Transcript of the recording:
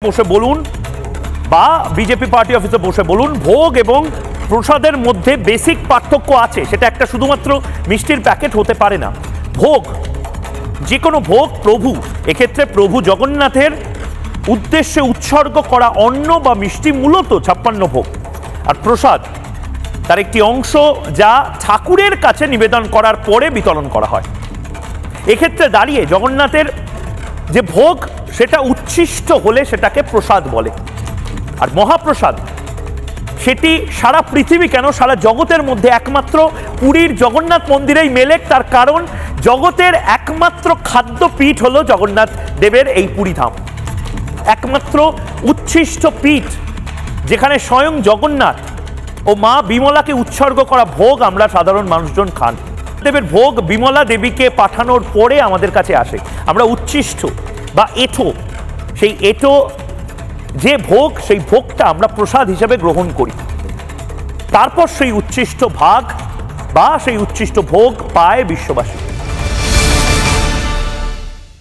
বসে বলুন বা বিজেপি পার্টি অফিসে বসে বলুন, ভোগ এবং প্রসাদের মধ্যে বেসিক পার্থক্য আছে। সেটা একটা শুধুমাত্র মিষ্টির প্যাকেট হতে পারে না। ভোগ, যে কোনো ভোগ প্রভু, এক্ষেত্রে প্রভু জগন্নাথের উদ্দেশ্যে উৎসর্গ করা অন্ন বা মিষ্টি মূলত 56 ভোগ। আর প্রসাদ তার একটি অংশ যা ঠাকুরের কাছে নিবেদন করার পরে বিতরণ করা হয়। এক্ষেত্রে দাঁড়িয়ে জগন্নাথের যে ভোগ সেটা উচ্ছিষ্ট হলে সেটাকে প্রসাদ বলে। আর মহাপ্রসাদ সেটি সারা পৃথিবী কেন সারা জগতের মধ্যে একমাত্র পুরীর জগন্নাথ মন্দিরেই মেলে। তার কারণ জগতের একমাত্র খাদ্যপীঠ হলো জগন্নাথ দেবের এই পুরীধাম, একমাত্র উচ্ছিষ্ট পীঠ যেখানে স্বয়ং জগন্নাথ ও মা বিমলাকে উৎসর্গ করা ভোগ আমরা সাধারণ মানুষজন খান। দেবের ভোগ বিমলা দেবীকে পাঠানোর পরে আমাদের কাছে আসে। আমরা উচ্ছিষ্ট বা এঁঠো, সেই এঁঠো যে ভোগ, সেই ভোগটা আমরা প্রসাদ হিসেবে গ্রহণ করি। তারপর সেই উচ্ছিষ্ট ভাগ বা সেই উচ্ছিষ্ট ভোগ পায় বিশ্ববাসী।